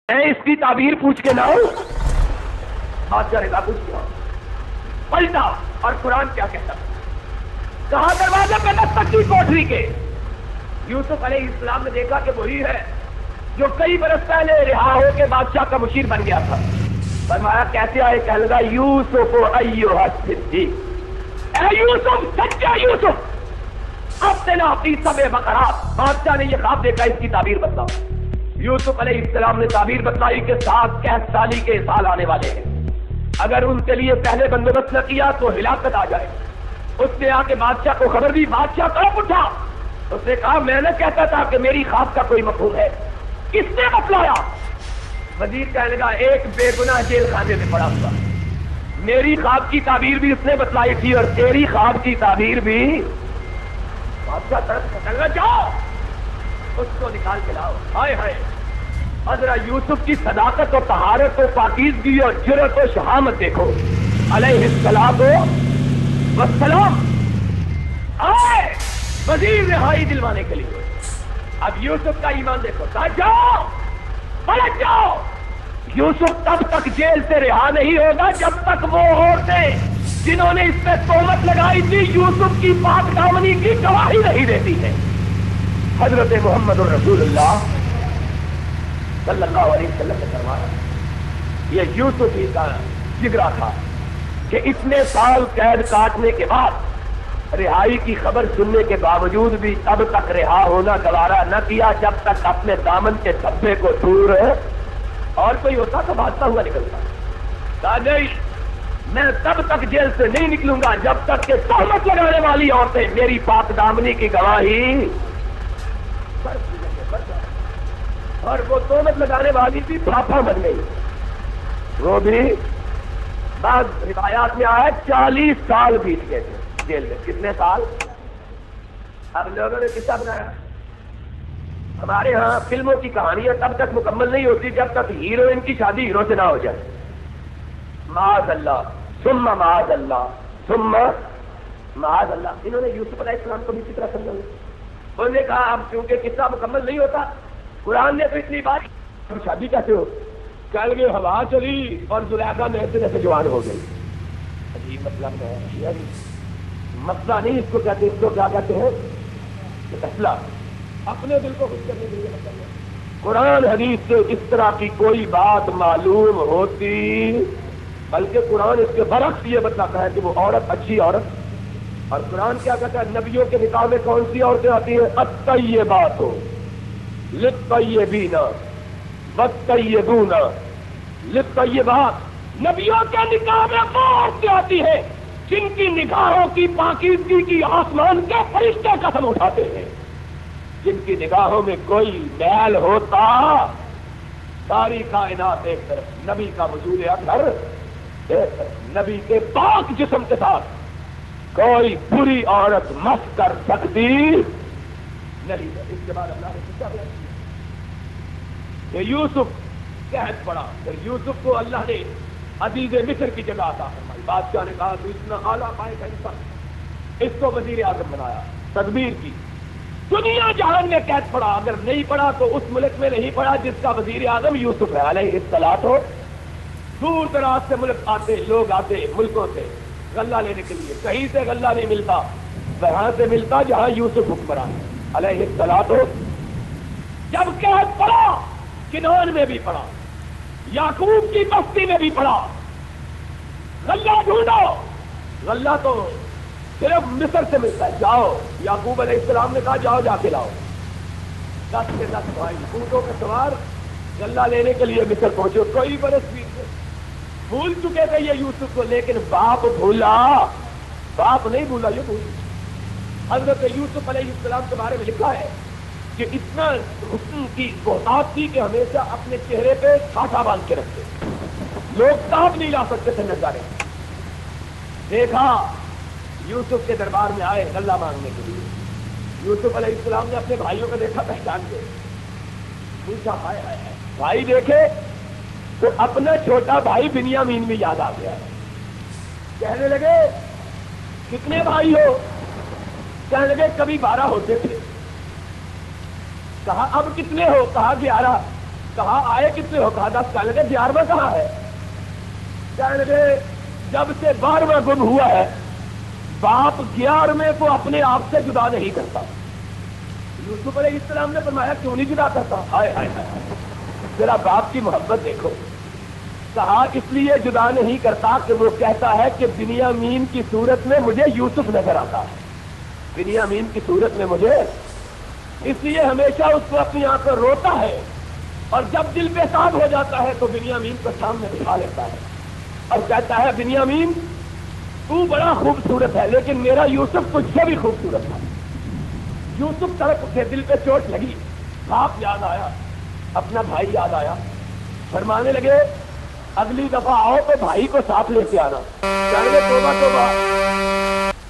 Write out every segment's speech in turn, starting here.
میں اس کی تعبیر پوچھ کے لاؤں؟ بادشاہ نے کہا پوچھ کے لاؤ. پلٹا اور قرآن کیا کہتا کہا دروازے پہ دستک کی کوٹری کے. یوسف علیہ السلام نے دیکھا کہ وہی ہے جو کئی برس پہلے رہا ہو کے بادشاہ کا مشیر بن گیا تھا. فرمایا کیسے آئے؟ کہنے لگا یوسف ایھا الصدیق، اے یوسف سچا یوسف، افتنا فی سبع بقرات. بادشاہ نے یہ خواب دیکھا، اس کی تعبیر بتاؤ. یوسف علیہ السلام نے تعبیر بتلائی کہ 7 قحط سالی کے سال آنے والے ہیں، اگر ان کے لیے پہلے بندوبست نہ کیا تو ہلاکت آ جائے. اس نے آ کے بادشاہ کو خبر دی. بادشاہ کب اٹھا؟ اس نے کہا میں نے کہتا تھا کہ میری خواب کا کوئی مفہوم ہے. کس نے بتلایا؟ وزیر کہنے لگا ایک بے گناہ جیل خانے میں پڑا ہوا. میری خواب کی تعبیر بھی اس نے بتلائی تھی اور تیری خواب کی تعبیر بھی. بادشاہ طرف سے لگا جاؤ اس کو نکال کے لاؤ. ہائے ہائے، حضرت یوسف کی صداقت اور طہارت و پاکیزگی اور جرأت و شہامت دیکھو علیہ السلام والسلام. آئے وزیر رہائی دلوانے کے لیے. اب یوسف کا ایمان دیکھو. کہا جاؤ پلٹ جاؤ. یوسف تب تک جیل سے رہا نہیں ہوگا جب تک وہ عورتیں جنہوں نے اس پہ تہمت لگائی تھی یوسف کی پاک دامنی کی گواہی نہیں دیتی ہے. حضرت محمد الرسول اللہ صلی اللہ علیہ وسلم نے فرمایا یہ یوسف ہی کا جگرا تھا کہ اتنے سال قید کاٹنے کے بعد رہائی کی خبر سننے کے باوجود بھی تب تک رہا ہونا گوارا نہ کیا جب تک اپنے دامن کے دھبے کو دور اور کوئی ہوتا تو بھاگتا ہوا نکلتا. کہا نہیں میں تب تک جیل سے نہیں نکلوں گا جب تک کہ تہمت لگانے والی عورتیں میری پاک دامنی کی گواہی. اور وہ تہمت لگانے والی بھی پھاپا بن گئی. وہ بھی بعض روایات میں آیا 40 سال بیت گئے تھے جیل میں. کتنے سال؟ اب لوگوں نے قصہ بنایا ہمارے ہاں فلموں کی کہانیاں تب تک مکمل نہیں ہوتی جب تک ہیروئن کی شادی ہیرو سے نہ ہو جائے. معاذ اللہ ثم معاذ اللہ ثم معاذ اللہ. انہوں نے یوسف علیہ السلام کو بھی اسی طرح سمجھا. انہوں نے کہا اب کیونکہ قصہ مکمل نہیں ہوتا قرآن نے تو اتنی بات شادی کیسے ہو؟ کہہ لگے ہوا چلی اور زلیخا میں ایسے جوان ہو گئی. عجیب مطلب ہے. مسئلہ نہیں اس کو کہتے، اس کو کیا کہتے ہیں؟ فیصلہ اپنے دل کو خوش کرنے کے لیے مطلب ہے. قرآن حدیث سے اس طرح کی کوئی بات معلوم ہوتی، بلکہ قرآن اس کے برعکس یہ بتاتا ہے کہ وہ عورت اچھی عورت. اور قرآن کیا کہتا ہے؟ نبیوں کے نکاح میں کون سی عورتیں آتی ہیں؟ الطیبات للطیبین والطیبون للطیبات. نبیوں کے نکاح میں وہ عورتیں آتی ہیں جن کی نگاہوں کی پاکیزگی کی آسمان کے فرشتے قسم اٹھاتے ہیں، جن کی نگاہوں میں کوئی میل ہوتا ساری کائنات ایک طرف، نبی کا وجود اکبر ایک طرف. نبی کے پاک جسم کے ساتھ کوئی بری عورت مس کر سکتی نہیں. اس کے بعد اللہ نے کیا بیان کیا کہ یوسف قحط پڑا. پھر یوسف کو اللہ نے عزیز مصر کی جگہ عطا فرمائی. بادشاہ نے کہا تو اتنا اعلیٰ پائے کا انسان، اس کو وزیر اعظم بنایا. تدبیر کی. دنیا جہان میں قحط پڑا، اگر نہیں پڑا تو اس ملک میں نہیں پڑا جس کا وزیر اعظم یوسف ہے علیہ الصلوۃ. دور دراز سے ملک آتے، لوگ آتے ملکوں سے غلہ لینے کے لیے. کہیں سے غلہ نہیں ملتا، وہاں سے ملتا جہاں یوسف حکمران علیہ الصلوۃ. جب قحط پڑا کنعان میں بھی پڑا، یعقوب کی بستی میں بھی پڑا. غلہ ڈھونڈو، غلہ تو صرف مصر سے ملتا ہے. جاؤ، یعقوب علیہ السلام نے کہا جاؤ جا کے لاؤ. 10 کے 10 بھائی اونٹوں کے سوار غلہ لینے کے لیے مصر پہنچے. کوئی برس بھی بھول چکے تھے یہ یوسف کو، لیکن باپ بھولا. باپ نہیں بھولا، یہ بھول. حضرت یوسف علیہ السلام کے بارے میں لکھا ہے کہ اتنا حسن کی بہتات تھی کہ ہمیشہ اپنے چہرے پہ چھاٹا باندھ کے رکھتے، لوگ تاب نہیں لا سکتے تھے نظارے. دیکھا یوسف کے دربار میں آئے غلہ مانگنے کے لیے. یوسف علیہ السلام نے اپنے بھائیوں کو دیکھا، پہچان کے پوچھا ہائے ہائے. بھائی دیکھے تو اپنا چھوٹا بھائی بنیامین بھی یاد آ گیا. کہنے لگے کتنے بھائی ہو؟ کہنے لگے کبھی 12 ہوتے تھے. کہا اب کتنے ہو؟ کہا 11. کہا آئے کتنے ہو؟ کہا 10 کہنے لگے 11واں کہاں ہے؟ کہنے لگے جب سے 12واں گم ہوا ہے باپ 11ویں کو اپنے آپ سے جدا نہیں کرتا۔ یوسف علیہ السلام نے فرمایا کیوں نہیں جدا کرتا؟ ہائے ہائے ہائے، ذرا باپ کی محبت دیکھو۔ کہا اس لیے جدا نہیں کرتا کہ وہ کہتا ہے کہ بنیامین کی صورت میں مجھے یوسف نظر آتا ہے، بنیامین کی صورت میں مجھے، اس لیے ہمیشہ اس کو اپنی آنکھ پر روتا ہے، اور جب دل بے ساز ہو جاتا ہے تو بنیامین کو سامنے بٹھا لیتا ہے اور کہتا ہے بنیامین تو بڑا خوبصورت ہے لیکن میرا یوسف تجھ سے بھی خوبصورت ہے۔ یوسف سڑک سے دل پہ چوٹ لگی، باپ یاد آیا، اپنا بھائی یاد آیا، فرمانے لگے اگلی دفعہ آؤ تو بھائی کو ساتھ لے کے آنا۔ کہنے توبہ توبہ،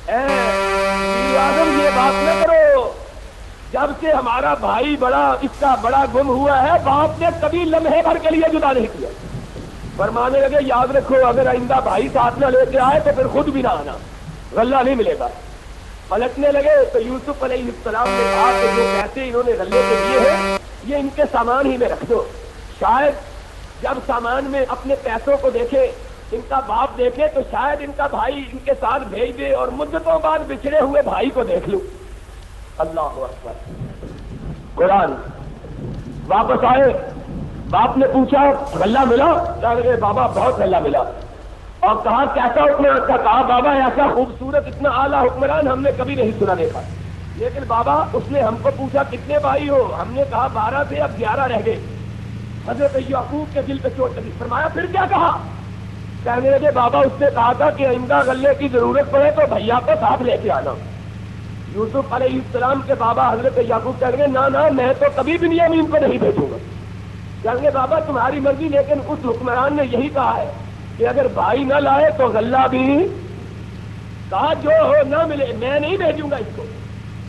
اے وزیر اعظم یہ بات نہ کرو، جب سے ہمارا بھائی اس کا بڑا گم ہوا ہے باپ نے کبھی لمحے بھر کے لیے جدا نہیں کیا۔ فرمانے لگے یاد رکھو اگر آئندہ بھائی ساتھ نہ لے کے آئے تو پھر خود بھی نہ آنا، غلہ نہیں ملے گا۔ پلٹنے لگے تو یوسف علیہ السلام نے کہا کہ جو پیسے انہوں نے غلے کے دیے ہیں یہ ان کے سامان ہی میں رکھ دو، شاید جب سامان میں اپنے پیسوں کو دیکھے ان کا باپ دیکھے تو شاید ان کا بھائی ان کے ساتھ بھیج دے اور مدتوں بعد بچھڑے ہوئے بھائی کو دیکھ لوں۔ اللہ اکبر۔ قرآن واپس آئے، باپ نے پوچھا غلہ ملا؟ کہا بابا بہت غلہ ملا۔ اور کہا کیسا حکمران کا؟ کہا بابا ایسا خوبصورت اتنا اعلیٰ حکمران ہم نے کبھی نہیں سنا دیکھا، لیکن بابا اس نے ہم کو پوچھا کتنے بھائی ہو؟ ہم نے کہا 12 تھے اب 11 رہ گئے۔ حضرت یعقوب کے دل پہ چوٹ لگی، فرمایا پھر کیا کہا؟ کہنے لگے بابا اس نے کہا تھا کہ آئندہ غلے کی ضرورت پڑے تو بھیا کو ساتھ لے کے آنا۔ یوسف علیہ السلام کے بابا حضرت یعقوب کہیں گے نہ میں تو کبھی بنیامین کو نہیں بھیجوں گا۔ کہیں گے بابا تمہاری مرضی، لیکن اس حکمران نے یہی کہا ہے کہ اگر بھائی نہ لائے تو غلہ بھی، کہا جو ہو نہ ملے میں نہیں بھیجوں گا اس کو۔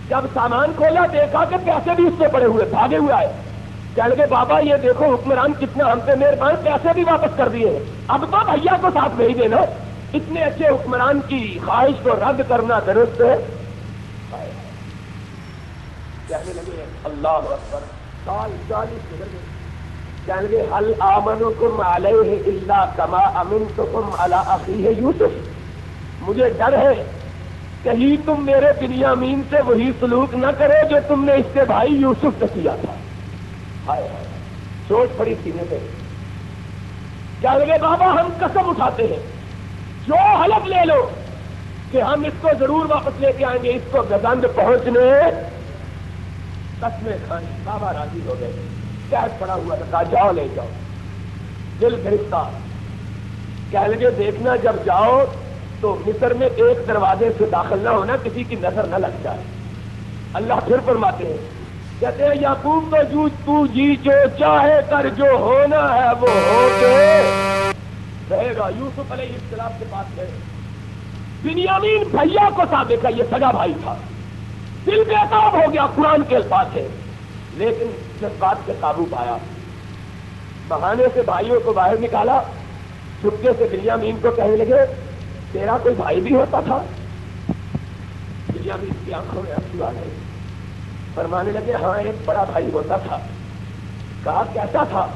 جب سامان کھولا دیکھا کہ پیسے بھی اس سے پڑے ہوئے، بھاگے ہوئے آئے، کہنے لگے بابا یہ دیکھو حکمران کتنا ہم پہ مہربان، پیسے بھی واپس کر دیے، اب تو بھیا کو ساتھ بھیج دینا، اتنے اچھے حکمران کی خواہش کو رد کرنا درست ہے؟ کہنے لگے اللہ اکبر، سال 40 گزر گئے۔ کہنے لگے هل آمنکم علیہ الا کما امنتکم علی اخیہ یوسف، مجھے ڈر ہے کہیں تم میرے بنیامین سے وہی سلوک نہ کرو جو تم نے اس کے بھائی یوسف سے کیا تھا۔ ہائے ہائے، سوچ پڑی سینے پہ۔ کہنے لگے بابا ہم قسم اٹھاتے ہیں، جو حلف لے لو کہ ہم اس کو ضرور واپس لے کے آئیں گے، اس کو گزند پہنچنے قسمیں کھائیں۔ بابا راضی ہو گئے، قید پڑا ہوا تھا، کہا جاؤ لے جاؤ، دل گرفتار۔ کہنے لگے دیکھنا جب جاؤ تو مصر میں ایک دروازے سے داخل نہ ہونا، کسی کی نظر نہ لگ جائے۔ اللہ پھر فرماتے ہیں، کہتے ہیں یعقوب تو جی جو چاہے کر، جو ہونا ہے وہ ہو کے رہے گا۔ یوسف علیہ السلام کے پاس گئے، بنیامین بھیا کو ساتھ دیکھا، یہ سگا بھائی تھا، دل بےتاب ہو گیا، قرآن کے الفاظ ہے، لیکن جس بات پہ قابو پایا، بہانے سے بھائیوں کو باہر نکالا، چپکے سے بنیامین کو کہنے لگے تیرا کوئی بھائی بھی ہوتا تھا؟ بنیامین کی آنکھوں میں آنسو آ گئے، فرمانے لگے ہاں ایک بڑا بھائی ہوتا تھا۔ کہا کیسا تھا؟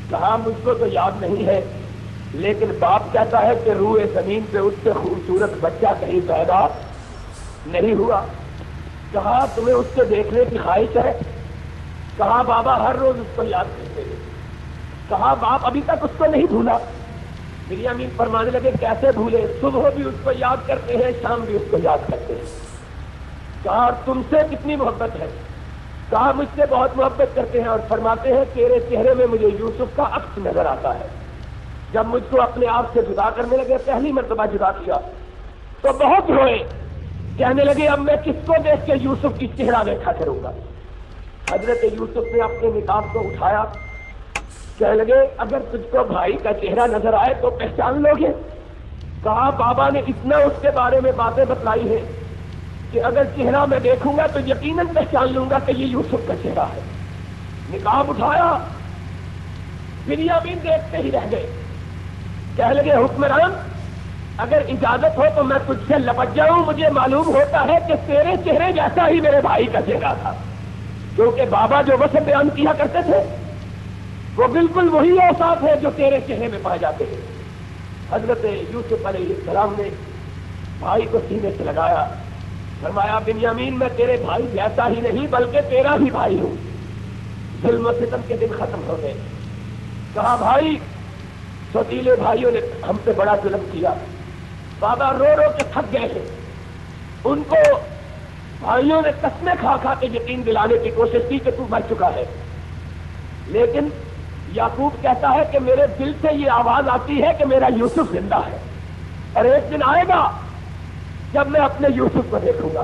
کہا مجھ کو تو یاد نہیں ہے، لیکن باپ کہتا ہے کہ روئے زمین پہ اس سے خوبصورت بچہ کہیں پیدا نہیں ہوا۔ کہا تمہیں اس سے دیکھنے کی خواہش ہے؟ کہا بابا ہر روز اس کو یاد کرتے ہیں۔ کہا باپ ابھی تک اس کو نہیں بھولا؟ بنیامین فرمانے لگے کیسے بھولے، صبح بھی اس کو یاد کرتے ہیں، شام بھی اس کو یاد کرتے ہیں۔ کہا تم سے کتنی محبت ہے؟ کہا مجھ سے بہت محبت کرتے ہیں، اور فرماتے ہیں تیرے چہرے میں مجھے یوسف کا عکس نظر آتا ہے۔ جب مجھ کو اپنے آپ سے جدا کرنے لگے، پہلی مرتبہ جدا کیا تو بہت روئے، کہنے لگے اب میں کس کو دیکھ کے یوسف کی چہرہ دیکھا کروں گا۔ حضرت یوسف نے اپنے نقاب کو اٹھایا، کہنے لگے اگر تجھ کو بھائی کا چہرہ نظر آئے تو پہچان لو گے؟ کہا بابا نے اتنا اس کے بارے میں باتیں بتلائی ہیں کہ اگر چہرہ میں دیکھوں گا تو یقیناً پہچان لوں گا کہ یہ یوسف کا چہرہ ہے۔ نقاب اٹھایا، بنیامین دیکھتے ہی رہ گئے، کہنے لگے حکمران اگر اجازت ہو تو میں تجھ سے لپٹ جاؤں، مجھے معلوم ہوتا ہے کہ تیرے چہرے جیسا ہی میرے بھائی کا چہرہ تھا، کیونکہ بابا جو وصف بیان کیا کرتے تھے وہ بالکل وہی اوصاف ہے جو تیرے چہرے میں پائے جاتے ہیں۔ حضرت یوسف علیہ السلام نے بھائی کو سینے سے لگایا، فرمایا بنیامین میں تیرے بھائی جیسا ہی نہیں بلکہ تیرا ہی بھائی ہوں۔ ظلم و ستم کے دن ختم ہو گئے۔ کہا بھائی سوتیلے بھائیوں نے ہم پہ بڑا ظلم کیا، بابا رو رو کے تھک گئے ہیں۔ ان کو بھائیوں نے قسمیں کھا کھا کے یقین دلانے کی کوشش کی کہ تو مر چکا ہے، لیکن یعقوب کہتا ہے کہ میرے دل سے یہ آواز آتی ہے کہ میرا یوسف زندہ ہے، اور ایک دن آئے گا جب میں اپنے یوسف کو دیکھوں گا۔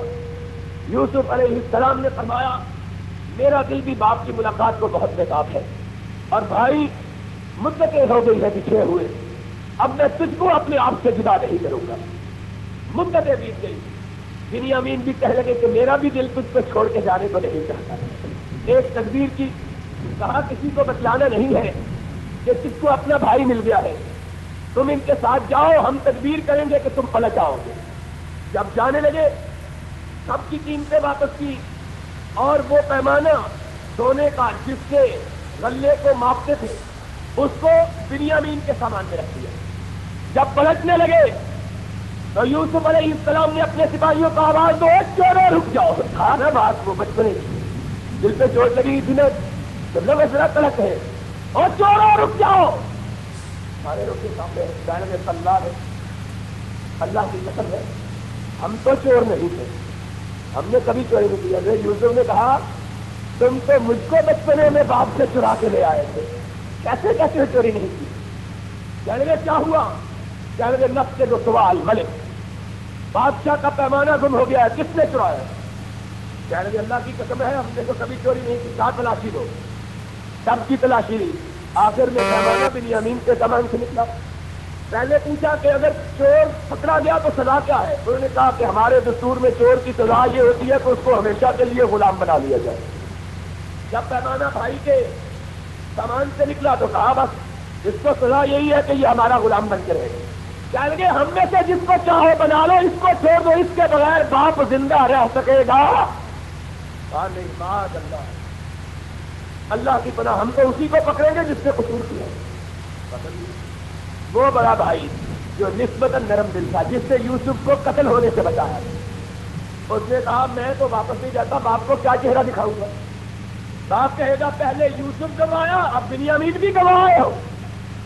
یوسف علیہ السلام نے فرمایا میرا دل بھی باپ کی ملاقات کو بہت بےتاب ہے، اور بھائی مدتیں ہو گئی ہے بچھڑے ہوئے، اب میں تجھ کو اپنے آپ سے جدا نہیں کروں گا۔ مدتیں بیت گئی، بنیامین بھی کہنے لگے کہ میرا بھی دل تجھ کو چھوڑ کے جانے کو نہیں چاہتا۔ ایک تدبیر کی، کہا کسی کو بتلانا نہیں ہے کہ تجھ کو اپنا بھائی مل گیا ہے، تم ان کے ساتھ جاؤ، ہم تدبیر کریں گے کہ تم پلٹ آؤ گے۔ جب جانے لگے سب کی قیمتیں واپس کی، اور وہ پیمانہ سونے کا جس سے غلے کو ماپتے تھے اس کو بنیامین کے سامان میں رکھ دیا۔ جب پلٹنے لگے تو یوسف علیہ السلام نے اپنے سپاہیوں کو آواز دو چورو رک جاؤ۔ تھا نا بات وہ بچپنے کی، دل پہ چوٹ لگی تھی نا، تو ذرا تلک ہے، اور چورو رک جاؤ۔ سارے روکے سامنے جانے میں اللہ ہے، اللہ کی قسم ہے ہم تو چور نہیں تھے، ہم نے کبھی چوری نہیں کی۔ حضرت یوسف نے کہا تم تو مجھ کو بچپنے میں باپ سے چرا کے لے آئے تھے، کیسے کیسے چوری نہیں کی؟ کہنے لگے کیا ہوا؟ کہنے لگے نفس کے جو سوال ملک بادشاہ کا پیمانہ گم ہو گیا ہے، کس نے چرایا؟ کہنے لگے اللہ کی قسم ہے ہم نے تو کبھی چوری نہیں کی، کہاں تلاشی دو؟ سب کی تلاشی لی، آخر میں پیمانہ بنیامین کے کمان سے نکلا۔ پہلے پوچھا کہ اگر چور پکڑا گیا تو سزا کیا ہے؟ انہوں نے کہا کہ ہمارے دستور میں چور کی سزا یہ ہوتی ہے کہ اس کو ہمیشہ کے لیے غلام بنا لیا جائے۔ جب پیمانہ بھائی کے سامان سے نکلا تو کہا بس اس کو سزا یہی ہے کہ یہ ہمارا غلام بن کے رہے گا۔ کہنے لگے ہم میں سے جس کو چاہو بنا لو، اس کو چھوڑ دو، اس کے بغیر باپ زندہ رہ سکے گا؟ نہیں بات اللہ کی پناہ، ہم تو اسی کو پکڑیں گے جس نے قصور کیا۔ وہ بڑا بھائی جو نسبتاً نرم دل تھا، جس سے یوسف کو قتل ہونے سے بچایا، اس نے کہا میں تو واپس نہیں جاتا، باپ کو کیا چہرہ دکھاؤں گا؟ باپ کہے گا پہلے یوسف گوایا اب بنیامین بھی گوائے ہو،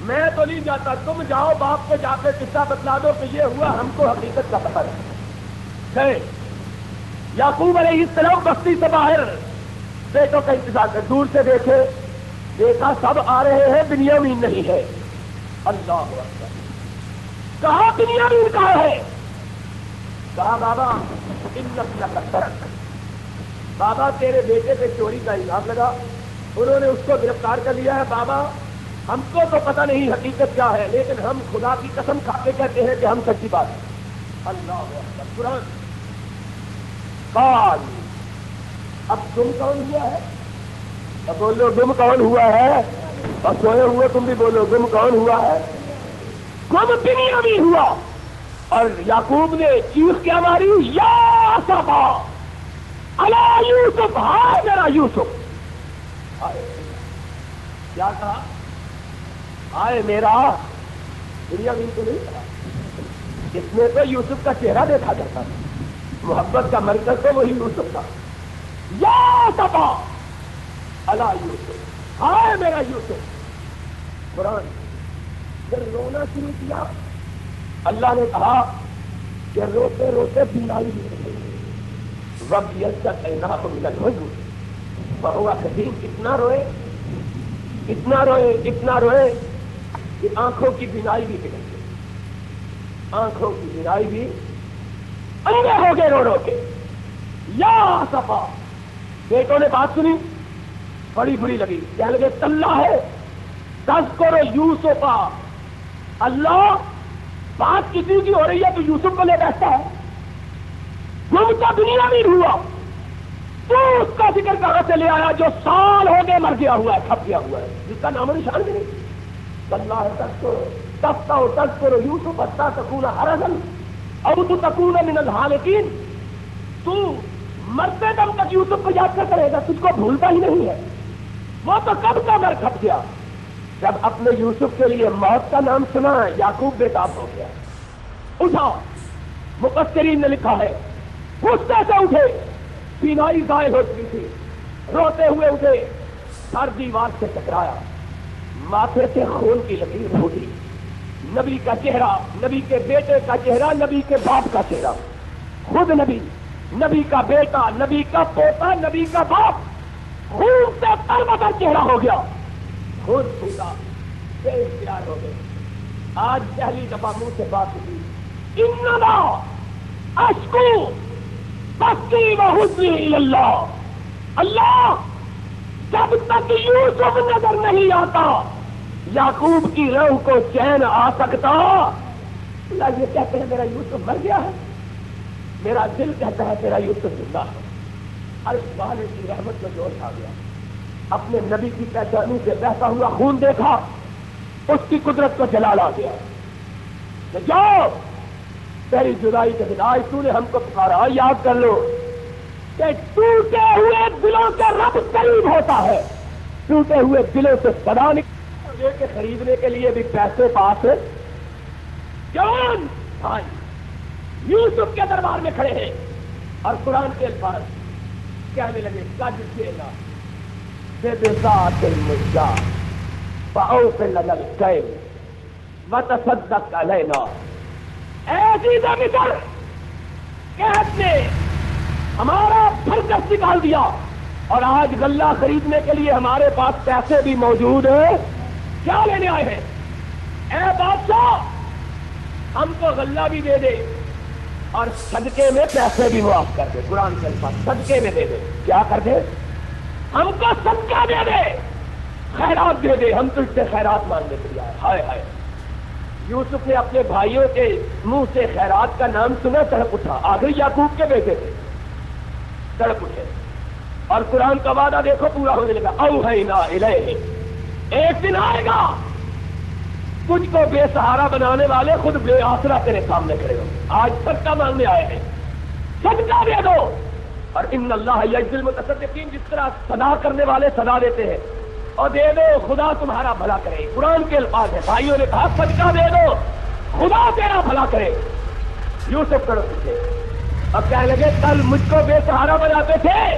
میں تو نہیں جاتا، تم جاؤ باپ کو جا کے قصہ بتلا دو کہ یہ ہوا، ہم کو حقیقت کا پتہ ہے۔ یعقوب علیہ السلام بستی سے باہر بیٹوں کا انتظار کر، دور سے دیکھا سب آ رہے ہیں، بنیامین نہیں ہے۔ اللہ اکبر، کہا بنیامین کہاں ہے؟ کہا بابا انک لترک، بابا تیرے بیٹے پہ چوری کا الزام لگا، انہوں نے اس کو گرفتار کر لیا ہے۔ بابا ہم کو تو پتہ نہیں حقیقت کیا ہے، لیکن ہم خدا کی قسم کھا کے کہتے ہیں کہ ہم سچی بات ہے۔ اللہ اکبر، قرآن قال، اب تم کون ہوا ہے؟ اب بولو تم کون ہوا ہے، اور سوئے ہوئے تم بھی بولو تم کون ہوا ہے؟ گم بنیامین ہوا۔ اور یعقوب نے چیخ کیا ماری، یا اسفا علی یوسف، ہائے میرا یوسف۔ کیا کہا؟ ہائے میرا بنیامین تو نہیں کہا، اس نے تو یوسف کا چہرہ دیکھا کرتا تھا، محبت کا مرکز تو وہی یوسف تھا۔ یا اسفا علی یوسف، ہائے میرا یوسف۔ قرآن جب رونا شروع کیا، اللہ نے کہا کہ روتے روتے بیماری رب بہوا کہیں اتنا روئے اتنا روئے اتنا روئے کہ آنکھوں کی بینائی بھی بگڑ گئی، آنکھوں کی بینائی بھی اندھے ہو گئے رو رو کے۔ یا صفا، بیٹوں نے بات سنی، بڑی بری لگی، کہنے لگے تاللہ ہے تذکر یوسفا، اللہ بات کسی کی ہو رہی ہے تو یوسف کو لے بیٹھتا ہے، گم کا بنیامین ہوا، تو اس کا ذکر کہاں سے لے آیا جو سال ہو گئے مر گیا ہوا ہے، کھپ گیا ہوا ہے، جس کا نام و نشان بھی نہیں۔ اللہ تذکر یوسف حتی تکون حرضا او تکون من الحالکین، تو مرتے دم تک یوسف کو یاد کرتا رہے گا، تجھ کو بھولتا ہی نہیں ہے، وہ تو کب کا مر کھپ گیا، جب اپنے یوسف کے لیے موت کا نام سنا یعقوب بے تاب ہو گیا، اٹھا۔ مفسرین نے لکھا ہے غصے سے اٹھے، بینائی ضائع ہو چکی تھی، روتے ہوئے اٹھے، سر دیوار سے ٹکرایا، ماتھے سے خون کی لکیر اٹھی، نبی کا چہرہ، نبی کے بیٹے کا چہرہ، نبی کے باپ کا چہرہ، خود نبی، نبی کا بیٹا، نبی کا پوتا، نبی کا باپ خون سے تر چہرہ ہو گیا، خود پھوٹا، بے اختیار ہو گئے۔ آج پہلی دفعہ منہ سے بات ہوئی، انما اشکو بثی و حزنی الی اللہ، اللہ جب تک یوسف نظر نہیں آتا یعقوب کی روح کو چین آ سکتا۔ اللہ یہ کہتے ہیں میرا یوسف مر گیا ہے، میرا دل کہتا ہے میرا یوسف زندہ ہے۔ عرش والے کی رحمت میں جوش آ گیا، اپنے نبی کی پہچانی سے بہتا ہوا خون دیکھا، اس کی قدرت کو جلال آ گیا کہ جاؤ تیری جدائی کے دن آج تو نے ہم کو پکارا، یاد کر لو کہ ٹوٹے ہوئے دلوں کے رب قریب ہوتا ہے، ٹوٹے ہوئے دلوں سے صدا نکلے کے خریدنے کے لیے بھی پیسے پاس جوان بھائی یوسف کے دربار میں کھڑے ہیں اور قرآن کے الفاظ کہنے لگے قد جئنا ببضاعۃ مزجاۃ فأوف لنا الکیل وتصدق علینا۔ اے عزیز مصر، قحط نے ہمارا بھرکس نکال دیا اور آج غلہ خریدنے کے لیے ہمارے پاس پیسے بھی موجود ہیں، کیا لینے آئے ہیں؟ اے بادشاہ ہم کو غلہ بھی دے دے اور صدقے میں پیسے بھی معاف کر دے۔ قرآن کے الفاظ صدقے میں دے دے، کیا کر دے؟ ہم کو صدقہ دے دے، خیرات دے دے، ہم تجھ سے خیرات مانگنے کے لیے آئے۔ ہائے ہائے، یوسف نے اپنے بھائیوں کے منہ سے خیرات کا نام سنا، تڑپ اٹھا، آخری یعقوب کے بیٹے تھے، تڑپ اٹھے، اور قرآن کا وعدہ دیکھو پورا ہونے لگا، اوحینا الیہ، ایک دن آئے گا کچھ کو بے سہارا بنانے والے خود بے آسرا تیرے سامنے کھڑے ہوں۔ آج صدقہ مانگنے آئے ہیں، صدقہ دے دو، اور ان اللہ یجزی المتصدقین، جس طرح صدا کرنے والے صدا دیتے ہیں، اور دے دو خدا تمہارا بھلا کرے۔ قرآن کے الفاظ ہیں، بھائیوں نے کہا صدقہ دے دو خدا تیرا بھلا کرے۔ یوسف تڑپ اٹھے اور کہنے لگے کل مجھ کو بے سہارا بناتے تھے،